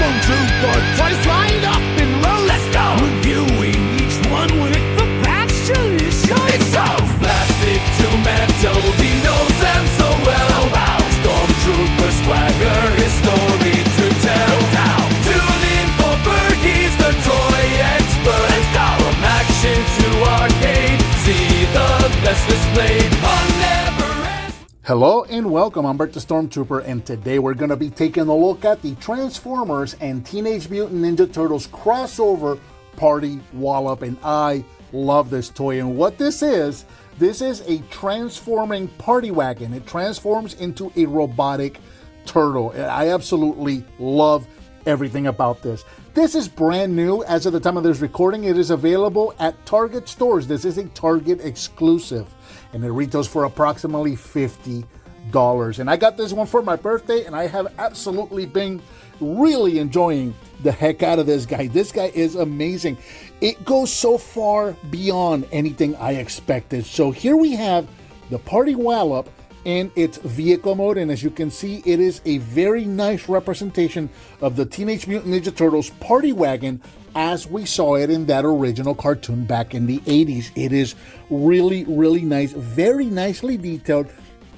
Stormtrooper twice lined up in rows. Let's go! Reviewing each one with the passion it shows. It's so plastic to metal, he knows them so well. Stormtrooper swagger, his story to tell. Tune in for Bert, he's the toy expert. Let's go! From action to arcade, see the best displayed on never ends. Hello and welcome, I'm Bert the Stormtrooper, and today we're going to be taking a look at the Transformers and Teenage Mutant Ninja Turtles crossover party WALLOP, and I love this toy. And what this is a transforming party wagon. It transforms into a robotic turtle. I absolutely love everything about this. This is brand new as of the time of this recording. It is available at Target stores. This is a Target exclusive, and it retails for approximately $50. And I got this one for my birthday, and I have absolutely been really enjoying the heck out of this guy. This guy is amazing. It goes so far beyond anything I expected. So here we have the Party WALLOP in its vehicle mode, and as you can see, it is a very nice representation of the Teenage Mutant Ninja Turtles party wagon as we saw it in that original cartoon back in the 80s. It is really, really nice, very nicely detailed.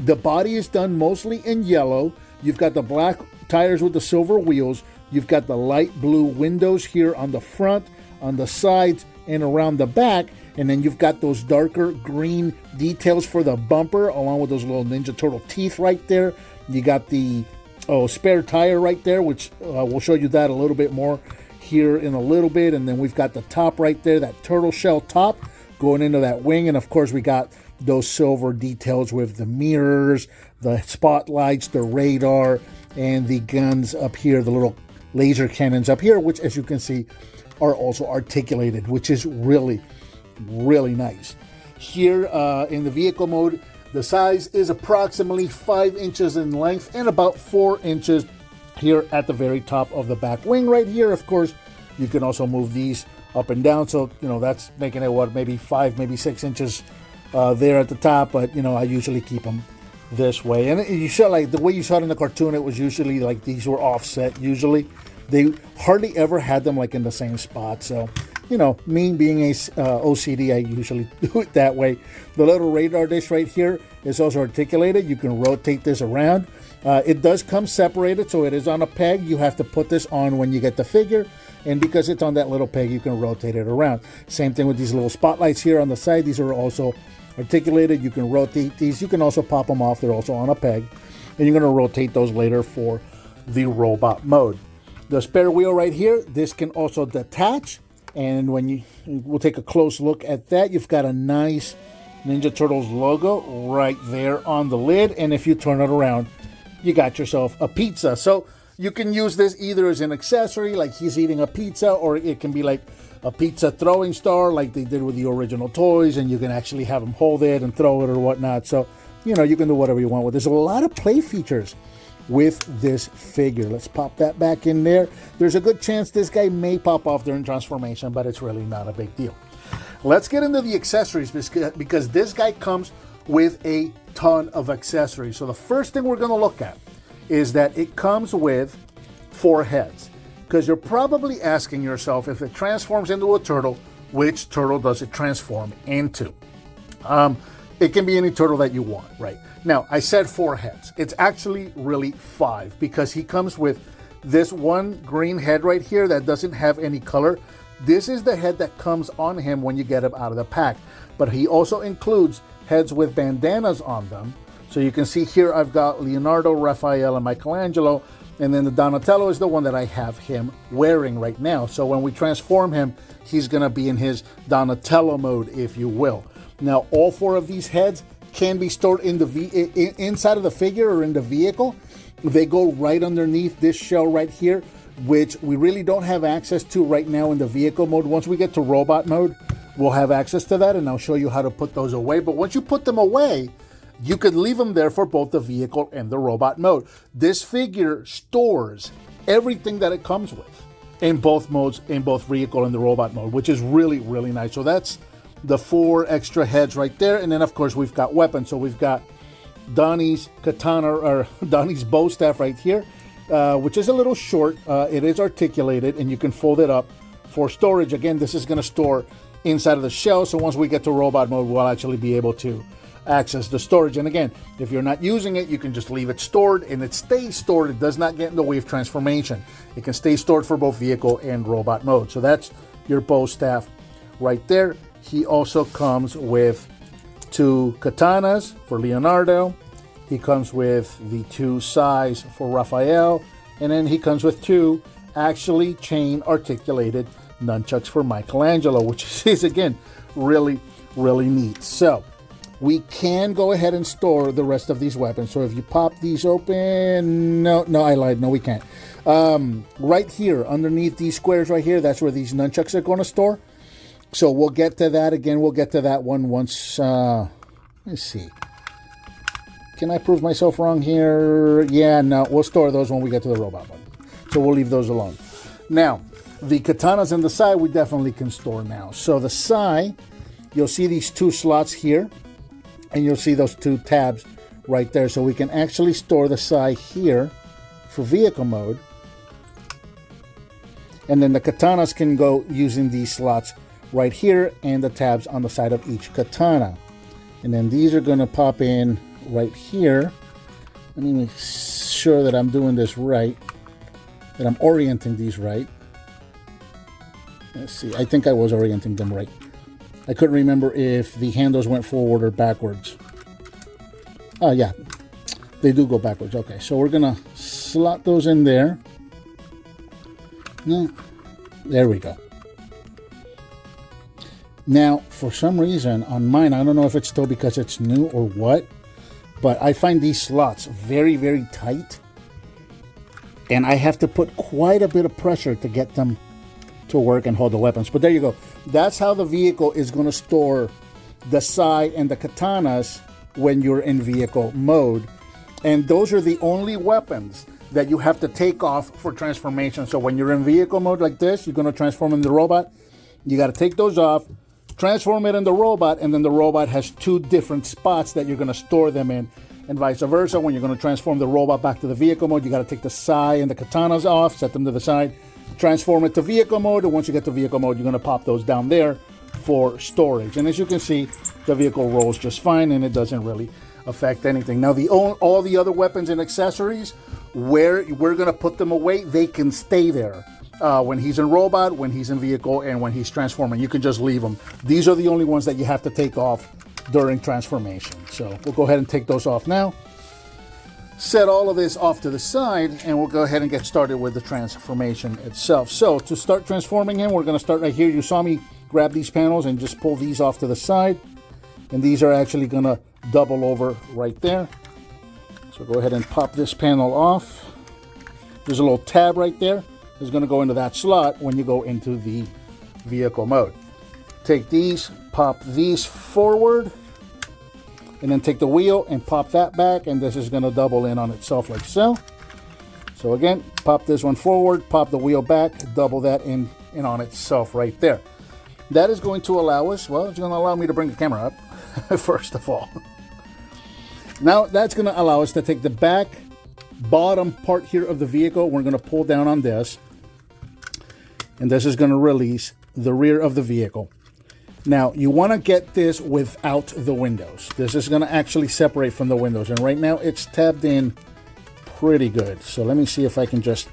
The body is done mostly in yellow. You've got the black tires with the silver wheels. You've got the light blue windows here on the front, on the sides, and around the back. And then you've got those darker green details for the bumper, along with those little Ninja Turtle teeth right there. You got the spare tire right there, which we'll show you that a little bit more here in a little bit. And then we've got the top right there, that turtle shell top going into that wing. And of course, we got those silver details with the mirrors, the spotlights, the radar, and the guns up here, the little laser cannons up here, which, as you can see, are also articulated, which is really nice. Here in the vehicle mode, the size is approximately 5 inches in length and about 4 inches here at the very top of the back wing right here. Of course, you can also move these up and down, so that's making it maybe 5, maybe 6 inches there at the top. But I usually keep them this way, and you saw, like the way you saw it in the cartoon, it was usually like these were offset. Usually they hardly ever had them like in the same spot. So me being a OCD, I usually do it that way. The little radar dish right here is also articulated. You can rotate this around. It does come separated, so it is on a peg. You have to put this on when you get the figure, and because it's on that little peg, you can rotate it around. Same thing with these little spotlights here on the side. These are also articulated. You can rotate these. You can also pop them off. They're also on a peg, and you're going to rotate those later for the robot mode. The spare wheel right here, this can also detach. And we'll take a close look at that. You've got a nice Ninja Turtles logo right there on the lid. And if you turn it around, you got yourself a pizza. So you can use this either as an accessory, like he's eating a pizza, or it can be like a pizza throwing star, like they did with the original toys, and you can actually have them hold it and throw it or whatnot. So, you can do whatever you want with this. There's a lot of play features with this figure. Let's pop that back in there. There's a good chance this guy may pop off during transformation, but it's really not a big deal. Let's get into the accessories, because this guy comes with a ton of accessories. So the first thing we're going to look at is that it comes with 4 heads, because you're probably asking yourself, if it transforms into a turtle, which turtle does it transform into? It can be any turtle that you want, right? Now, I said 4 heads. It's actually really 5, because he comes with this one green head right here that doesn't have any color. This is the head that comes on him when you get him out of the pack. But he also includes heads with bandanas on them. So you can see here I've got Leonardo, Raphael, and Michelangelo. And then the Donatello is the one that I have him wearing right now. So when we transform him, he's going to be in his Donatello mode, if you will. Now, all 4 of these heads can be stored in the inside of the figure or in the vehicle. They go right underneath this shell right here, which we really don't have access to right now in the vehicle mode. Once we get to robot mode, we'll have access to that, and I'll show you how to put those away. But once you put them away, you can leave them there for both the vehicle and the robot mode. This figure stores everything that it comes with in both modes, in both vehicle and the robot mode, which is really, really nice. So that's the 4 extra heads right there. And then, of course, we've got weapons. So we've got Donnie's katana, or Donnie's bow staff right here. which is a little short. It is articulated, and you can fold it up for storage. Again, this is going to store inside of the shell, so once we get to robot mode, we'll actually be able to access the storage. And again, if you're not using it, you can just leave it stored, and it stays stored. It does not get in the way of transformation. It can stay stored for both vehicle and robot mode. So that's your bow staff right there. He also comes with 2 katanas for Leonardo. He comes with the 2 sais for Raphael, and then he comes with 2 actually chain articulated nunchucks for Michelangelo, which is again really neat. So we can go ahead and store the rest of these weapons. So if you pop these open, no, I lied, no, we can't. Right here underneath these squares right here, that's where these nunchucks are going to store. So we'll get to that again. We'll get to that one once. Let's see. Can I prove myself wrong here? Yeah, no, we'll store those when we get to the robot one. So we'll leave those alone. Now, the katanas in the side, we definitely can store now. So the side, you'll see these 2 slots here, and you'll see those 2 tabs right there. So we can actually store the side here for vehicle mode. And then the katanas can go using these slots right here and the tabs on the side of each katana. And then these are going to pop in right here. Let me make sure that I'm doing this right, that I'm orienting these right. Let's see, I think I was orienting them right. I couldn't remember if the handles went forward or backwards. Oh yeah, they do go backwards. Okay, so we're gonna slot those in there. No, there we go. Now, for some reason on mine, I don't know if it's still because it's new or what, but I find these slots very tight, and I have to put quite a bit of pressure to get them to work and hold the weapons. But there you go. That's how the vehicle is going to store the sai and the katanas when you're in vehicle mode. And those are the only weapons that you have to take off for transformation. So when you're in vehicle mode like this, you're going to transform into the robot. You got to take those off, transform it in the robot, and then the robot has 2 different spots that you're going to store them in, and vice versa. When you're going to transform the robot back to the vehicle mode, you got to take the sai and the katanas off, set them to the side, transform it to vehicle mode, and once you get to vehicle mode, you're going to pop those down there for storage. And as you can see, the vehicle rolls just fine, and it doesn't really affect anything. Now, all the other weapons and accessories, where we're going to put them away, they can stay there. When he's in robot, when he's in vehicle, and when he's transforming, you can just leave them. These are the only ones that you have to take off during transformation. So we'll go ahead and take those off now. Set all of this off to the side, and we'll go ahead and get started with the transformation itself. So to start transforming him, we're going to start right here. You saw me grab these panels and just pull these off to the side, and these are actually going to double over right there. So go ahead and pop this panel off. There's a little tab right there. Is going to go into that slot when you go into the vehicle mode. Take these, pop these forward, and then take the wheel and pop that back, and this is going to double in on itself like so. So again, pop this one forward, pop the wheel back, double that in on itself right there. That is going to allow us, well, it's going to allow me to bring the camera up, first of all. Now that's going to allow us to take the back bottom part here of the vehicle. We're going to pull down on this, and this is going to release the rear of the vehicle. Now, you want to get this without the windows. This is going to actually separate from the windows, and right now it's tabbed in pretty good. So let me see if I can just,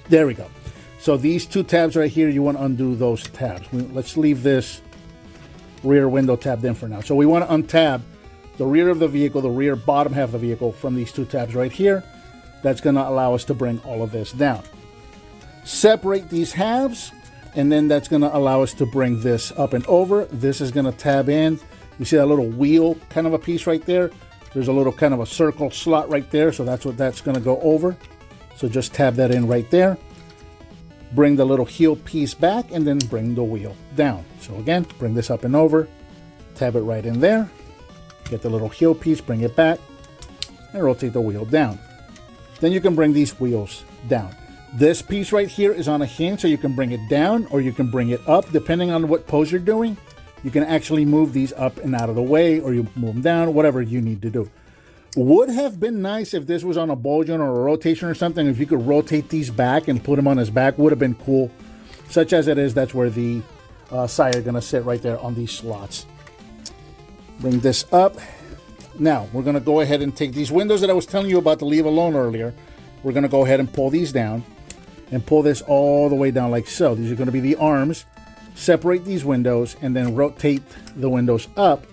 there we go. So these 2 tabs right here, you want to undo those tabs. Let's leave this rear window tabbed in for now. So we want to untab the rear of the vehicle, the rear bottom half of the vehicle, from these 2 tabs right here. That's going to allow us to bring all of this down. Separate these halves, and then that's going to allow us to bring this up and over. This is going to tab in. You see that little wheel kind of a piece right there? There's a little kind of a circle slot right there, so that's what that's going to go over. So just tab that in right there. Bring the little heel piece back, and then bring the wheel down. So again, bring this up and over, tab it right in there, get the little heel piece, bring it back, and rotate the wheel down. Then you can bring these wheels down. This piece right here is on a hinge, so you can bring it down or you can bring it up. Depending on what pose you're doing, you can actually move these up and out of the way, or you move them down, whatever you need to do. Would have been nice if this was on a ball joint or a rotation or something. If you could rotate these back and put him on his back, would have been cool. Such as it is, that's where the sight are going to sit right there on these slots. Bring this up. Now, we're going to go ahead and take these windows that I was telling you about to leave alone earlier. We're going to go ahead and pull these down and pull this all the way down like so. These are going to be the arms. Separate these windows and then rotate the windows up,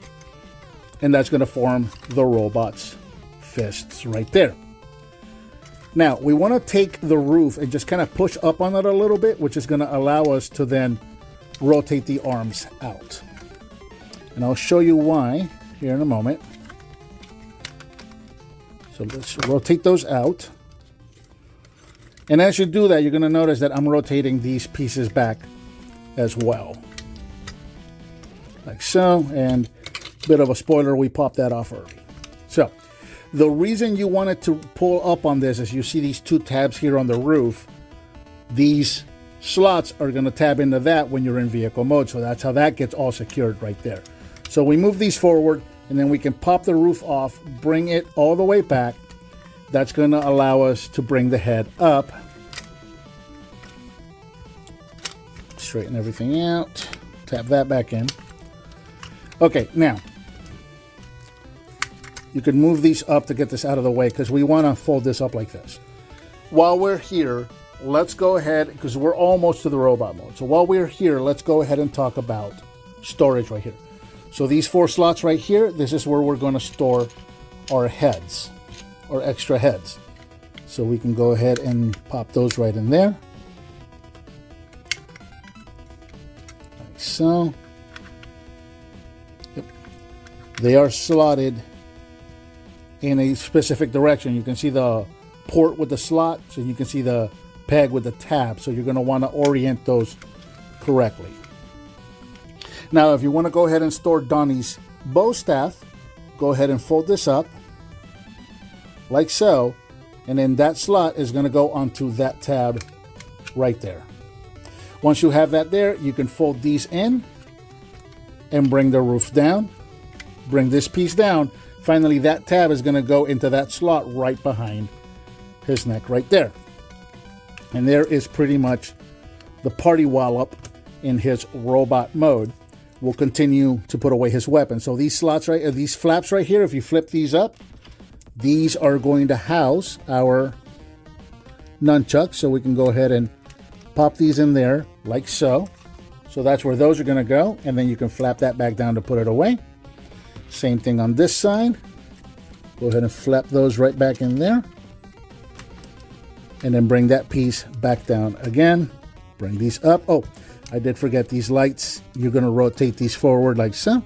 and that's going to form the robot's fists right there. Now, we want to take the roof and just kind of push up on it a little bit, which is going to allow us to then rotate the arms out. And I'll show you why here in a moment. So let's rotate those out. And as you do that, you're going to notice that I'm rotating these pieces back as well. Like so. And a bit of a spoiler, we popped that off early. So the reason you wanted to pull up on this is you see these two tabs here on the roof. These slots are going to tab into that when you're in vehicle mode. So that's how that gets all secured right there. So we move these forward and then we can pop the roof off, bring it all the way back. That's going to allow us to bring the head up. Straighten everything out. Tap that back in. Okay, now you can move these up to get this out of the way because we want to fold this up like this. While we're here, let's go ahead, because we're almost to the robot mode. So while we're here, let's go ahead and talk about storage right here. So these 4 slots right here, this is where we're going to store our heads, or extra heads. So we can go ahead and pop those right in there. Like so. Yep. They are slotted in a specific direction. You can see the port with the slot, so you can see the peg with the tab. So you're going to want to orient those correctly. Now, if you want to go ahead and store Donnie's bow staff, go ahead and fold this up like so, and then that slot is going to go onto that tab right there. Once you have that there, you can fold these in and bring the roof down, bring this piece down. Finally, that tab is going to go into that slot right behind his neck right there. And there is pretty much the party WALLOP in his robot mode. We'll continue to put away his weapon. So these slots right, these flaps right here, if you flip these up, these are going to house our nunchucks. So we can go ahead and pop these in there like so. So that's where those are going to go. And then you can flap that back down to put it away. Same thing on this side. Go ahead and flap those right back in there. And then bring that piece back down again. Bring these up. Oh, I did forget these lights. You're going to rotate these forward like so.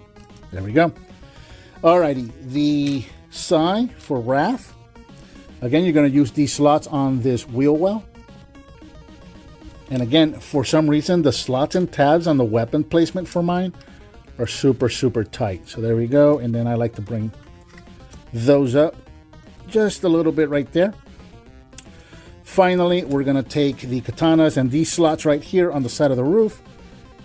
There we go. Alrighty, the sign for Raph. Again, you're going to use these slots on this wheel well. And again, for some reason, the slots and tabs on the weapon placement for mine are super, super tight. So there we go. And then I like to bring those up just a little bit right there. Finally, we're going to take the katanas, and these slots right here on the side of the roof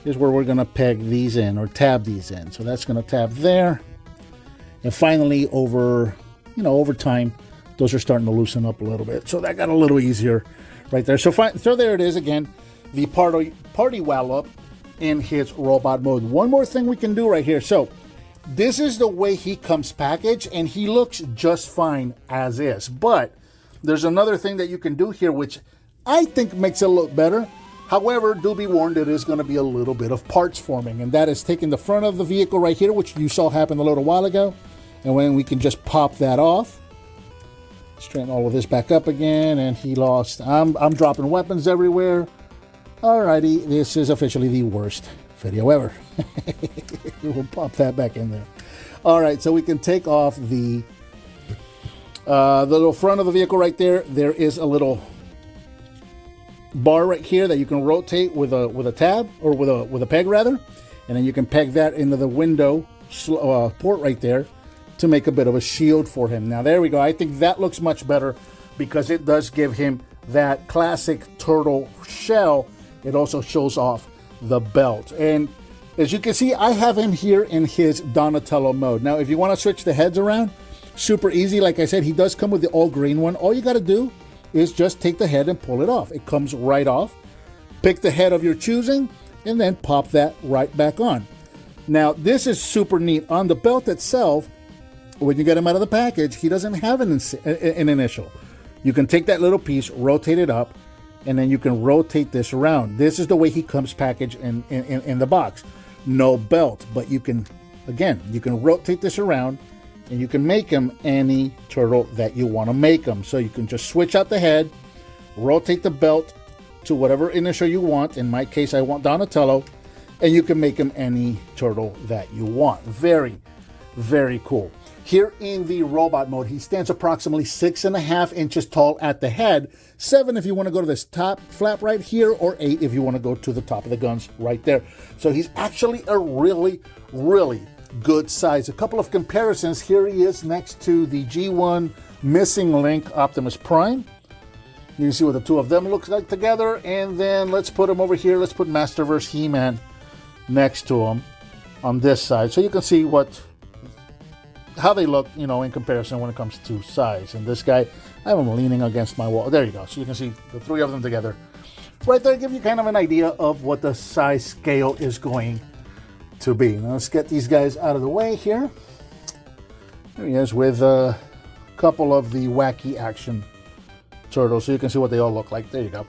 is where we're going to peg these in or tab these in. So that's going to tab there. And finally, over time, those are starting to loosen up a little bit. So that got a little easier right there. So there it is again, the party WALLOP in his robot mode. One more thing we can do right here. So this is the way he comes packaged, and he looks just fine as is. But there's another thing that you can do here, which I think makes it look better. However, do be warned, it is going to be a little bit of parts forming, and that is taking the front of the vehicle right here, which you saw happen a little while ago, and when we can just pop that off, straighten all of this back up again, and he lost. I'm dropping weapons everywhere. Alrighty, this is officially the worst video ever. We'll pop that back in there. All right, so we can take off the little front of the vehicle right there. There is a little bar right here that you can rotate with a tab, or with a peg rather, and then you can peg that into the window port right there to make a bit of a shield for him. Now there we go. I think that looks much better because it does give him that classic turtle shell. It also shows off the belt, and as you can see, I have him here in his Donatello mode. Now if you want to switch the heads around, Super easy. Like I said, he does come with the all-green one. All you got to do is just take the head and pull it off. It comes right off. Pick the head of your choosing, and then pop that right back on. Now, this is super neat. On the belt itself, when you get him out of the package, he doesn't have an initial. You can take that little piece, rotate it up, and then you can rotate this around. This is the way he comes packaged in the box. No belt, but you can, again, you can rotate this around, and you can make him any turtle that you want to make him. So you can just switch out the head, rotate the belt to whatever initial you want. In my case, I want Donatello, and you can make him any turtle that you want. Very, very cool. Here in the robot mode, he stands approximately 6.5 inches tall at the head, 7 if you want to go to this top flap right here, or 8 if you want to go to the top of the guns right there. So he's actually a really, really good size. A couple of comparisons. Here he is next to the G1 Missing Link Optimus Prime. You can see what the two of them look like together. And then let's put him over here. Let's put Masterverse He-Man next to him on this side, so you can see how they look, you know, in comparison when it comes to size. And this guy, I have him leaning against my wall. There you go. So you can see the three of them together. Right there, give you kind of an idea of what the size scale is going to be. Now let's get these guys out of the way here. There he is with a couple of the wacky action turtles, so you can see what they all look like. There you go.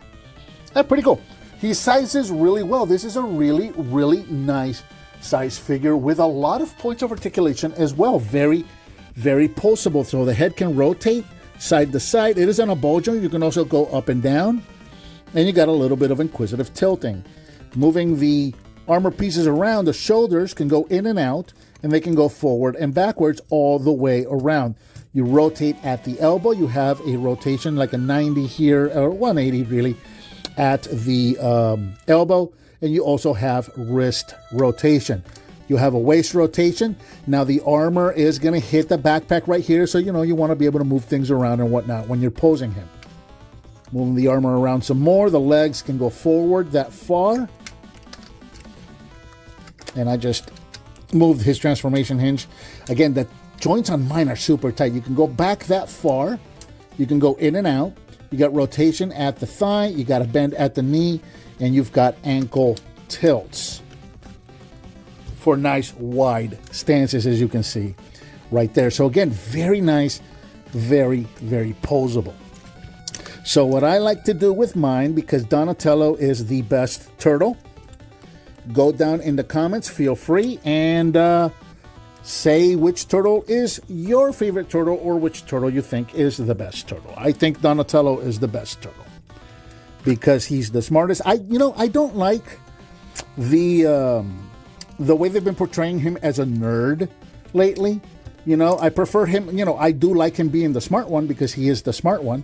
Pretty cool. He sizes really well. This is a really, really nice size figure with a lot of points of articulation as well. Very, very pulsable. So the head can rotate side to side. It is on a ball joint. You can also go up and down. And you got a little bit of inquisitive tilting. Moving the armor pieces around, the shoulders can go in and out, and they can go forward and backwards all the way around. You rotate at the elbow. You have a rotation like a 90 here, or 180 really, at the elbow. And you also have wrist rotation. You have a waist rotation. Now the armor is going to hit the backpack right here, so you know you want to be able to move things around and whatnot when you're posing him. Moving the armor around some more. The legs can go forward that far. And I just moved his transformation hinge. Again, the joints on mine are super tight. You can go back that far. You can go in and out. You got rotation at the thigh. You got a bend at the knee. And you've got ankle tilts for nice wide stances, as you can see right there. So again, very nice, very, very posable. So what I like to do with mine, because Donatello is the best turtle, go down in the comments, feel free, and say which turtle is your favorite turtle or which turtle you think is the best turtle. I think Donatello is the best turtle because he's the smartest. I don't like the way they've been portraying him as a nerd lately. I prefer him, I do like him being the smart one because he is the smart one.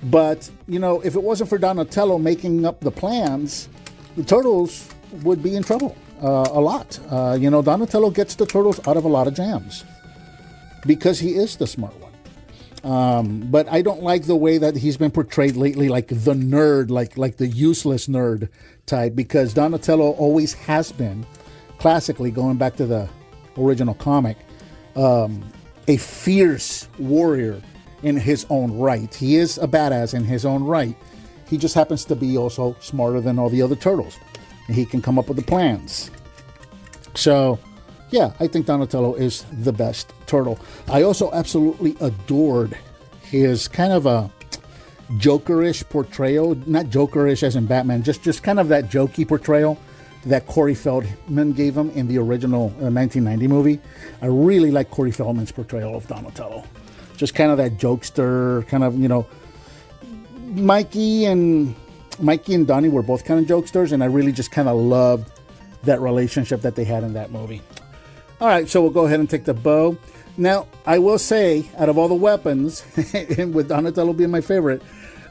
But, if it wasn't for Donatello making up the plans, the turtles would be in trouble a lot. Donatello gets the turtles out of a lot of jams because he is the smart one. But I don't like the way that he's been portrayed lately, like the nerd, like the useless nerd type, because Donatello always has been, classically, going back to the original comic, a fierce warrior in his own right. He is a badass in his own right. He just happens to be also smarter than all the other turtles. And he can come up with the plans. So, yeah, I think Donatello is the best turtle. I also absolutely adored his kind of a Jokerish portrayal. Not Jokerish as in Batman, just kind of that jokey portrayal that Corey Feldman gave him in the original 1990 movie. I really like Corey Feldman's portrayal of Donatello. Just kind of that jokester, kind of, Mikey and Donnie were both kind of jokesters, and I really just kind of loved that relationship that they had in that movie. All right, so we'll go ahead and take the bow. Now, I will say, out of all the weapons, and with Donatello being my favorite,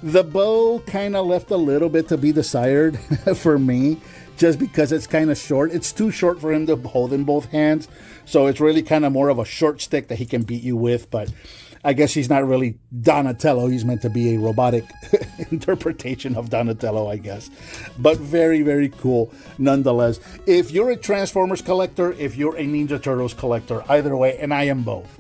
the bow kind of left a little bit to be desired for me, just because it's kind of short. It's too short for him to hold in both hands, so it's really kind of more of a short stick that he can beat you with, but I guess he's not really Donatello. He's meant to be a robotic interpretation of Donatello, I guess. But very, very cool nonetheless. If you're a Transformers collector, if you're a Ninja Turtles collector, either way, and I am both,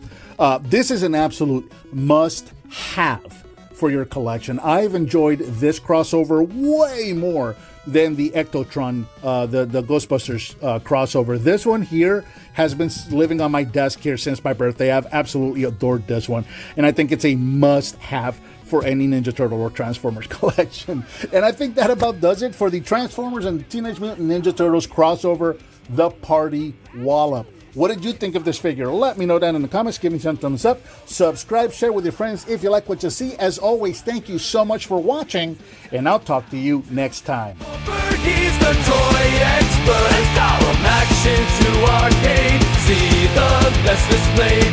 This is an absolute must-have for your collection. I've enjoyed this crossover way more than the Ectotron, the Ghostbusters crossover. This one here has been living on my desk here since my birthday. I've absolutely adored this one, and I think it's a must-have for any Ninja Turtle or Transformers collection. And I think that about does it for the Transformers and Teenage Mutant Ninja Turtles crossover, The Party Wallop. What did you think of this figure? Let me know down in the comments. Give me some thumbs up. Subscribe, share with your friends if you like what you see. As always, thank you so much for watching, and I'll talk to you next time. Bert, he's the toy expert. From action to arcade, see the best displayed.